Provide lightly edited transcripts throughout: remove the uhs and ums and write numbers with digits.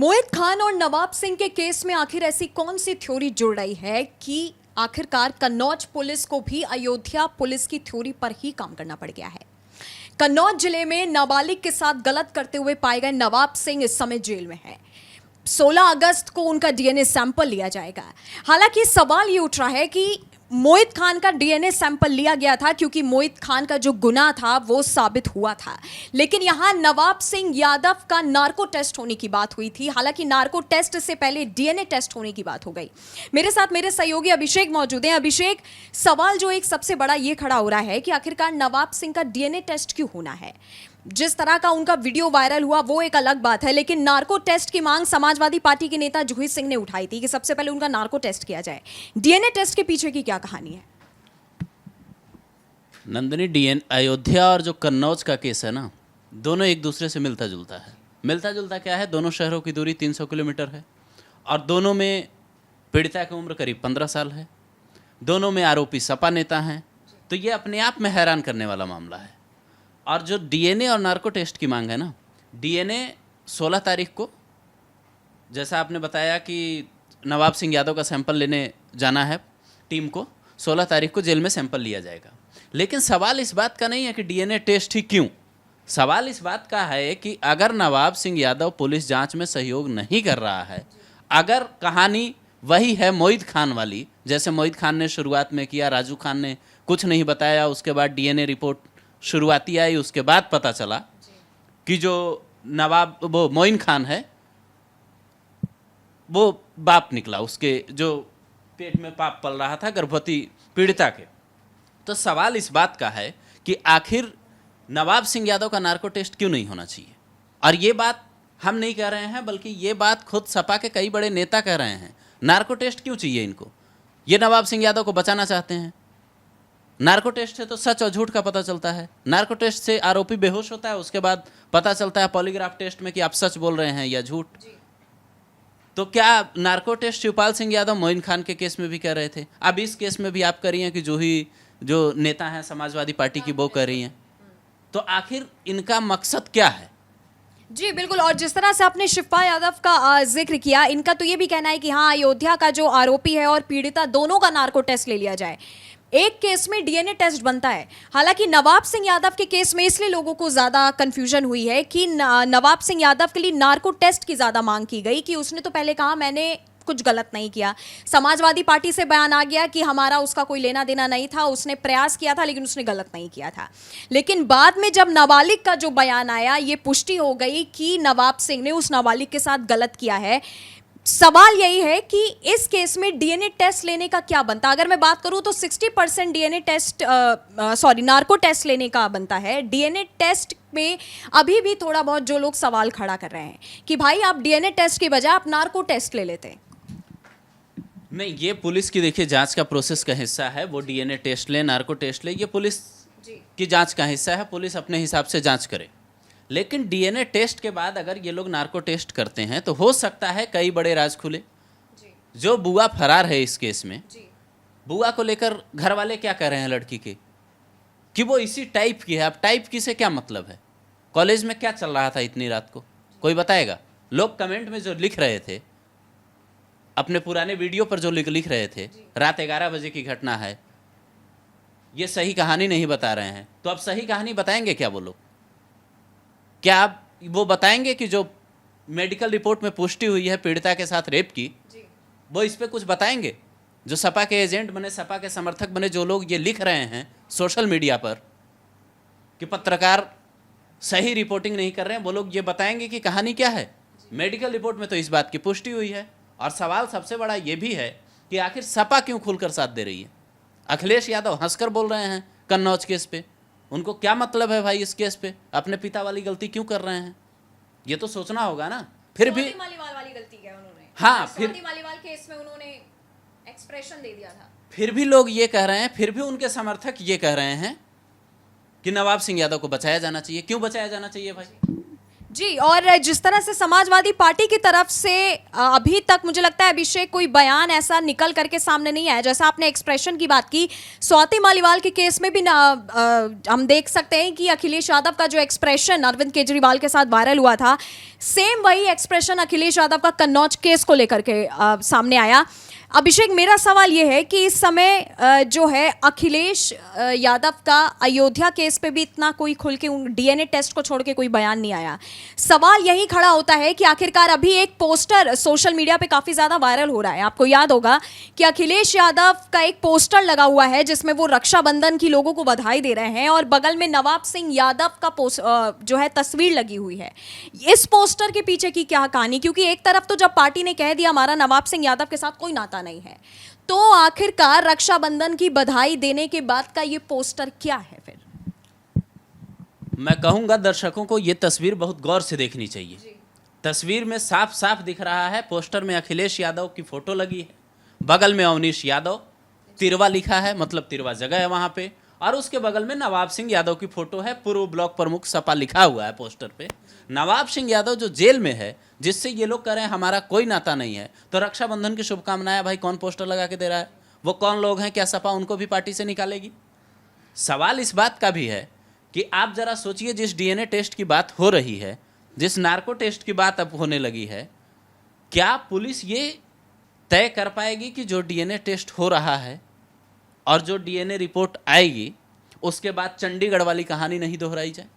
मोहित खान और नवाब सिंह के केस में आखिर ऐसी कौन सी थ्योरी जुड़ रही है कि आखिरकार कन्नौज पुलिस को भी अयोध्या पुलिस की थ्योरी पर ही काम करना पड़ गया है। कन्नौज जिले में नाबालिग के साथ गलत करते हुए पाए गए नवाब सिंह इस समय जेल में है। 16 अगस्त को उनका डीएनए सैंपल लिया जाएगा। हालांकि सवाल ये उठ रहा है कि मोहित खान का डीएनए सैंपल लिया गया था क्योंकि मोहित खान का जो गुनाह था वो साबित हुआ था, लेकिन यहां नवाब सिंह यादव का नार्को टेस्ट होने की बात हुई थी। हालांकि नार्को टेस्ट से पहले डीएनए टेस्ट होने की बात हो गई। मेरे साथ मेरे सहयोगी अभिषेक मौजूद हैं। अभिषेक, सवाल जो एक सबसे बड़ा ये खड़ा हो रहा है कि आखिरकार नवाब सिंह का डीएनए टेस्ट क्यों होना है। जिस तरह का उनका वीडियो वायरल हुआ वो एक अलग बात है, लेकिन नार्को टेस्ट की मांग समाजवादी पार्टी के नेता जूही सिंह ने उठाई थी कि सबसे पहले उनका नार्को टेस्ट किया जाए। डीएनए टेस्ट के पीछे की क्या कहानी है? नंदिनी, अयोध्या और जो कन्नौज का केस है ना, दोनों एक दूसरे से मिलता जुलता है। मिलता जुलता क्या है? दोनों शहरों की दूरी 300 किलोमीटर है और दोनों में पीड़िता की उम्र करीब 15 साल है। दोनों में आरोपी सपा नेता हैं। तो ये अपने आप में हैरान करने वाला मामला है। और जो डीएनए और नार्को टेस्ट की मांग है ना, डीएनए 16 तारीख को, जैसा आपने बताया कि नवाब सिंह यादव का सैंपल लेने जाना है टीम को, 16 तारीख को जेल में सैंपल लिया जाएगा। लेकिन सवाल इस बात का नहीं है कि डीएनए टेस्ट ही क्यों। सवाल इस बात का है कि अगर नवाब सिंह यादव पुलिस जांच में सहयोग नहीं कर रहा है, अगर कहानी वही है मोहित खान वाली, जैसे मोहित खान ने शुरुआत में किया, राजू खान ने कुछ नहीं बताया, उसके बाद डीएनए रिपोर्ट शुरुआती आई, उसके बाद पता चला कि जो वो मोइन खान है वो बाप निकला, उसके जो पेट में पाप पल रहा था गर्भवती पीड़िता के। तो सवाल इस बात का है कि आखिर नवाब सिंह यादव का नार्को टेस्ट क्यों नहीं होना चाहिए। और ये बात हम नहीं कह रहे हैं, बल्कि ये बात खुद सपा के कई बड़े नेता कह रहे हैं। नार्को टेस्ट क्यों चाहिए इनको? ये नवाब सिंह यादव को बचाना चाहते हैं। नार्को टेस्ट से तो सच और झूठ का पता चलता है। नार्को टेस्ट से आरोपी बेहोश होता है, उसके बाद पता चलता है पॉलीग्राफ टेस्ट में कि आप सच बोल रहे हैं या झूठ। तो क्या नार्को टेस्ट शिवपाल सिंह यादव मोइन खान के केस में भी कर रहे थे? अब इस केस में भी आप कर रही हैं कि जो नेता हैं समाजवादी पार्टी की वो कर रही हैं। तो आखिर इनका मकसद क्या है? जी बिल्कुल। और जिस तरह से आपने शिवपाल यादव का जिक्र किया, इनका तो ये भी कहना है कि हाँ, अयोध्या का जो आरोपी है और पीड़िता दोनों का नार्को टेस्ट ले लिया जाए। एक केस में डीएनए टेस्ट बनता है। हालांकि नवाब सिंह यादव के केस में इसलिए लोगों को ज्यादा कंफ्यूजन हुई है कि नवाब सिंह यादव के लिए नार्को टेस्ट की ज्यादा मांग की गई कि उसने तो पहले कहा मैंने कुछ गलत नहीं किया। समाजवादी पार्टी से बयान आ गया कि हमारा उसका कोई लेना देना नहीं था, उसने प्रयास किया था लेकिन उसने गलत नहीं किया था। लेकिन बाद में जब नाबालिग का जो बयान आया, ये पुष्टि हो गई कि नवाब सिंह ने उस नाबालिग के साथ गलत किया है। सवाल यही है कि इस केस में डीएनए टेस्ट लेने का क्या बनता। अगर मैं बात करूं तो 60% डीएनए टेस्ट नार्को टेस्ट लेने का बनता है। डीएनए टेस्ट में अभी भी थोड़ा बहुत जो लोग सवाल खड़ा कर रहे हैं कि भाई आप डीएनए टेस्ट के बजाय आप नार्को टेस्ट ले लेते। नहीं, ये पुलिस की देखिए जांच का प्रोसेस का हिस्सा है। वो डीएनए टेस्ट ले, नार्को टेस्ट ले, ये पुलिस की जांच का हिस्सा है। पुलिस अपने हिसाब से जांच करे। लेकिन डीएनए टेस्ट के बाद अगर ये लोग नार्को टेस्ट करते हैं तो हो सकता है कई बड़े राज खुले। जो बुआ फरार है इस केस में, बुआ को लेकर घर वाले क्या कह रहे हैं लड़की के कि वो इसी टाइप की है। अब टाइप की से क्या मतलब है? कॉलेज में क्या चल रहा था इतनी रात को, कोई बताएगा? लोग कमेंट में जो लिख रहे थे, अपने पुराने वीडियो पर जो लिख रहे थे, रात 11 बजे की घटना है, ये सही कहानी नहीं बता रहे हैं। तो अब सही कहानी बताएंगे क्या वो लोग? क्या आप वो बताएंगे कि जो मेडिकल रिपोर्ट में पुष्टि हुई है पीड़िता के साथ रेप की, वो इस पे कुछ बताएंगे? जो सपा के एजेंट बने, सपा के समर्थक बने, जो लोग ये लिख रहे हैं सोशल मीडिया पर कि पत्रकार सही रिपोर्टिंग नहीं कर रहे हैं, वो लोग ये बताएंगे कि कहानी क्या है? मेडिकल रिपोर्ट में तो इस बात की पुष्टि हुई है। और सवाल सबसे बड़ा ये भी है कि आखिर सपा क्यों खुलकर साथ दे रही है? अखिलेश यादव हंसकर बोल रहे हैं कन्नौज केस पे। उनको क्या मतलब है भाई इस केस पे? अपने पिता वाली गलती क्यों कर रहे हैं? ये तो सोचना होगा ना। फिर भी मालीवाल वाली गलती किया उन्होंने। हाँ, फिर मालीवाल केस में उन्होंने एक्सप्रेशन दे दिया था। फिर भी लोग ये कह रहे हैं, फिर भी उनके समर्थक ये कह रहे हैं कि नवाब सिंह यादव को बचाया जाना चाहिए। क्यों बचाया जाना चाहिए भाई? जी, और जिस तरह से समाजवादी पार्टी की तरफ से अभी तक मुझे लगता है अभिषेक कोई बयान ऐसा निकल करके सामने नहीं आया। जैसा आपने एक्सप्रेशन की बात की, स्वाति मालीवाल के केस में भी हम देख सकते हैं कि अखिलेश यादव का जो एक्सप्रेशन अरविंद केजरीवाल के साथ वायरल हुआ था, सेम वही एक्सप्रेशन अखिलेश यादव का कन्नौज केस को लेकर के सामने आया। अभिषेक, मेरा सवाल यह है कि इस समय जो है अखिलेश यादव का अयोध्या केस पे भी इतना कोई खुल के डीएनए टेस्ट को छोड़ के कोई बयान नहीं आया। सवाल यही खड़ा होता है कि आखिरकार अभी एक पोस्टर सोशल मीडिया पे काफी ज्यादा वायरल हो रहा है। आपको याद होगा कि अखिलेश यादव का एक पोस्टर लगा हुआ है जिसमें वो रक्षाबंधन की लोगों को बधाई दे रहे हैं और बगल में नवाब सिंह यादव का जो है तस्वीर लगी हुई है। इस पोस्टर के पीछे की क्या कहानी? क्योंकि एक तरफ तो जब पार्टी ने कह दिया हमारा नवाब सिंह यादव के साथ कोई नाता नहीं है, तो आखिरकार रक्षाबंधन की बधाई देने के बाद का ये पोस्टर क्या है फिर? मैं कहूंगा दर्शकों को ये तस्वीर बहुत गौर से देखनी चाहिए। तस्वीर में साफ साफ दिख रहा है, पोस्टर में अखिलेश यादव की फोटो लगी है, बगल में अवनीश यादव, तिरवा लिखा है, मतलब तिरवा जगह है वहां पे, और उसके बगल में नवाब सिंह यादव की फोटो है, पूर्व ब्लॉक प्रमुख सपा लिखा हुआ है पोस्टर पे। नवाब सिंह यादव जो जेल में है, जिससे ये लोग कह रहे हैं हमारा कोई नाता नहीं है, तो रक्षाबंधन की शुभकामनाएं भाई कौन पोस्टर लगा के दे रहा है? वो कौन लोग हैं? क्या सपा उनको भी पार्टी से निकालेगी? सवाल इस बात का भी है कि आप जरा सोचिए, जिस डीएनए टेस्ट की बात हो रही है, जिस नार्को टेस्ट की बात अब होने लगी है, क्या पुलिस ये तय कर पाएगी कि जो डीएनए टेस्ट हो रहा है और जो डीएनए रिपोर्ट आएगी उसके बाद चंडीगढ़ वाली कहानी नहीं दोहराई जाए?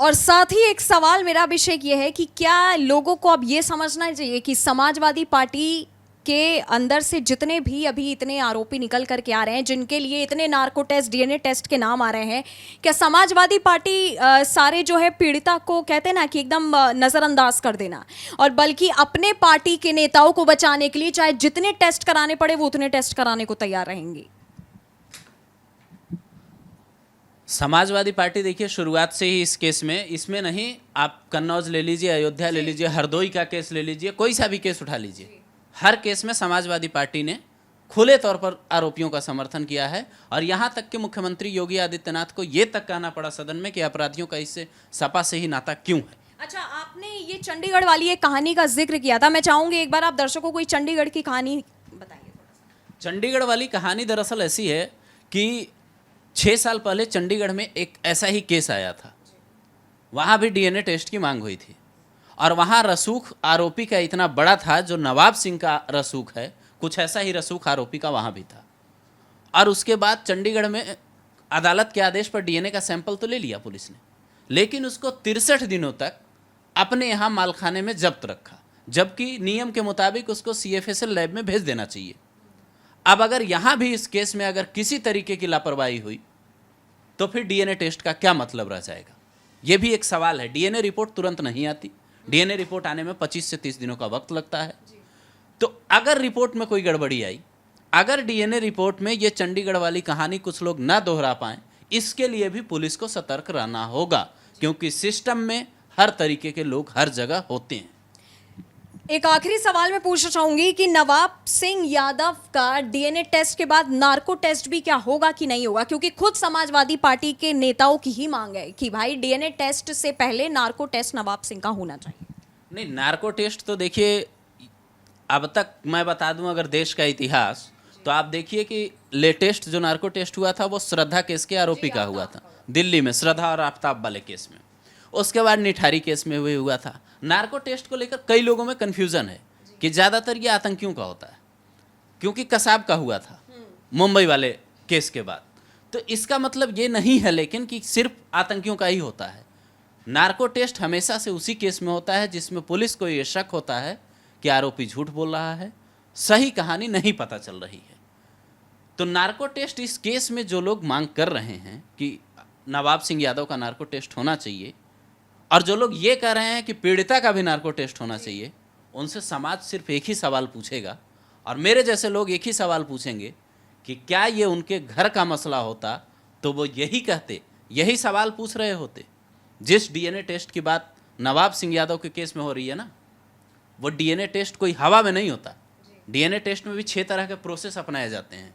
और साथ ही एक सवाल मेरा अभिषेक ये है कि क्या लोगों को अब ये समझना चाहिए कि समाजवादी पार्टी के अंदर से जितने भी अभी इतने आरोपी निकल करके आ रहे हैं, जिनके लिए इतने नार्को टेस्ट डीएनए टेस्ट के नाम आ रहे हैं, क्या समाजवादी पार्टी सारे जो है पीड़िता को कहते हैं ना कि एकदम नज़रअंदाज कर देना, और बल्कि अपने पार्टी के नेताओं को बचाने के लिए चाहे जितने टेस्ट कराने पड़े वो उतने टेस्ट कराने को तैयार रहेंगी? समाजवादी पार्टी देखिए शुरुआत से ही इस केस में, इसमें नहीं, आप कन्नौज ले लीजिए, अयोध्या ले लीजिए, हरदोई का केस ले लीजिए, कोई सा भी केस उठा लीजिए, हर केस में समाजवादी पार्टी ने खुले तौर पर आरोपियों का समर्थन किया है। और यहाँ तक कि मुख्यमंत्री योगी आदित्यनाथ को ये तक कहना पड़ा सदन में कि अपराधियों का इससे सपा से ही नाता क्यों है। अच्छा, आपने ये चंडीगढ़ वाली एक कहानी का जिक्र किया था, मैं चाहूंगी एक बार आप दर्शकों को चंडीगढ़ की कहानी बताइए। चंडीगढ़ वाली कहानी दरअसल ऐसी है कि 6 साल पहले चंडीगढ़ में एक ऐसा ही केस आया था, वहाँ भी डीएनए टेस्ट की मांग हुई थी, और वहाँ रसूख आरोपी का इतना बड़ा था, जो नवाब सिंह का रसूख है, कुछ ऐसा ही रसूख आरोपी का वहाँ भी था। और उसके बाद चंडीगढ़ में अदालत के आदेश पर डीएनए का सैंपल तो ले लिया पुलिस ने, लेकिन उसको 63 दिनों तक अपने यहाँ मालखाने में जब्त रखा, जबकि नियम के मुताबिक उसको सीएफएसएल लैब में भेज देना चाहिए। अब अगर यहाँ भी इस केस में अगर किसी तरीके की लापरवाही हुई तो फिर डीएनए टेस्ट का क्या मतलब रह जाएगा? ये भी एक सवाल है। डीएनए रिपोर्ट तुरंत नहीं आती, डीएनए रिपोर्ट आने में 25 से 30 दिनों का वक्त लगता है। तो अगर रिपोर्ट में कोई गड़बड़ी आई, अगर डीएनए रिपोर्ट में ये चंडीगढ़ वाली कहानी कुछ लोग ना दोहरा पाएं, इसके लिए भी पुलिस को सतर्क रहना होगा, क्योंकि सिस्टम में हर तरीके के लोग हर जगह होते हैं। एक आखिरी सवाल मैं पूछना चाहूंगी कि नवाब सिंह यादव का डीएनए टेस्ट के बाद नार्को टेस्ट भी क्या होगा कि नहीं होगा? क्योंकि खुद समाजवादी पार्टी के नेताओं की ही मांग है कि भाई डीएनए टेस्ट से पहले नार्को टेस्ट नवाब सिंह का होना चाहिए। नहीं, नार्को टेस्ट तो देखिए, अब तक मैं बता दूं अगर देश का इतिहास, तो आप देखिए कि लेटेस्ट जो नार्को टेस्ट हुआ था वो श्रद्धा केस के आरोपी का हुआ था, दिल्ली में श्रद्धा और आफ्ताब वाले केस में। उसके बाद निठारी केस में हुआ था। नार्को टेस्ट को लेकर कई लोगों में कन्फ्यूज़न है कि ज़्यादातर ये आतंकियों का होता है, क्योंकि कसाब का हुआ था मुंबई वाले केस के बाद। तो इसका मतलब ये नहीं है लेकिन कि सिर्फ आतंकियों का ही होता है। नार्को टेस्ट हमेशा से उसी केस में होता है जिसमें पुलिस को ये शक होता है कि आरोपी झूठ बोल रहा है, सही कहानी नहीं पता चल रही है। तो नार्को टेस्ट इस केस में जो लोग मांग कर रहे हैं कि नवाब सिंह यादव का नार्को टेस्ट होना चाहिए, और जो लोग ये कह रहे हैं कि पीड़िता का भी नार्को टेस्ट होना चाहिए, उनसे समाज सिर्फ एक ही सवाल पूछेगा, और मेरे जैसे लोग एक ही सवाल पूछेंगे कि क्या ये उनके घर का मसला होता तो वो यही कहते, यही सवाल पूछ रहे होते। जिस डीएनए टेस्ट की बात नवाब सिंह यादव के केस में हो रही है ना, वो डीएनए टेस्ट कोई हवा में नहीं होता। डीएनए टेस्ट में भी 6 तरह के प्रोसेस अपनाए जाते हैं।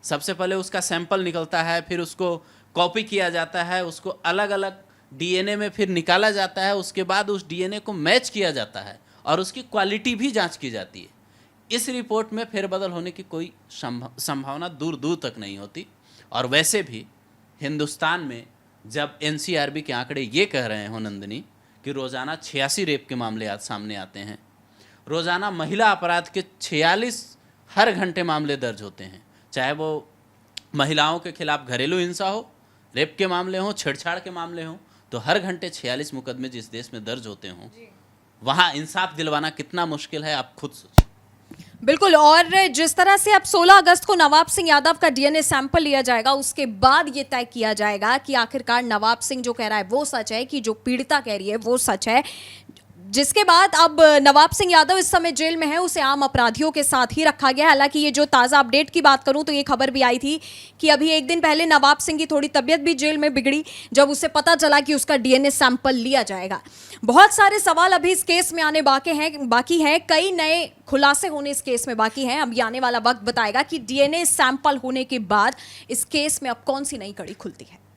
सबसे पहले उसका सैंपल निकलता है, फिर उसको कॉपी किया जाता है, उसको अलग अलग डीएनए में फिर निकाला जाता है, उसके बाद उस डीएनए को मैच किया जाता है और उसकी क्वालिटी भी जांच की जाती है। इस रिपोर्ट में फेरबदल होने की कोई संभावना दूर दूर तक नहीं होती। और वैसे भी हिंदुस्तान में जब एनसीआरबी के आंकड़े ये कह रहे हो नंदिनी कि रोज़ाना 86 रेप के मामले आज सामने आते हैं। रोज़ाना महिला अपराध के 46 हर घंटे मामले दर्ज होते हैं, चाहे वो महिलाओं के खिलाफ घरेलू हिंसा हो, रेप के मामले हों, छेड़छाड़ के मामले हों, तो हर घंटे 46 मुकदमे जिस देश में दर्ज होते हों, वहाँ इंसाफ दिलवाना कितना मुश्किल है, आप खुद सोचिए। बिल्कुल। और जिस तरह से अब 16 अगस्त को नवाब सिंह यादव का डीएनए सैंपल लिया जाएगा, उसके बाद ये तय किया जाएगा कि आखिरकार नवाब सिंह जो कह रहा है वो सच है कि जो पीड़िता कह रही है वो सच है। जिसके बाद अब नवाब सिंह यादव इस समय जेल में है, उसे आम अपराधियों के साथ ही रखा गया है। हालांकि ये जो ताज़ा अपडेट की बात करूं तो ये खबर भी आई थी कि अभी एक दिन पहले नवाब सिंह की थोड़ी तबीयत भी जेल में बिगड़ी, जब उसे पता चला कि उसका डीएनए सैंपल लिया जाएगा। बहुत सारे सवाल अभी इस केस में आने बाकी हैं, कई नए खुलासे होने इस केस में बाकी हैं। अब आने वाला वक्त बताएगा कि डीएनए सैंपल होने के बाद इस केस में अब कौन सी नई कड़ी खुलती है।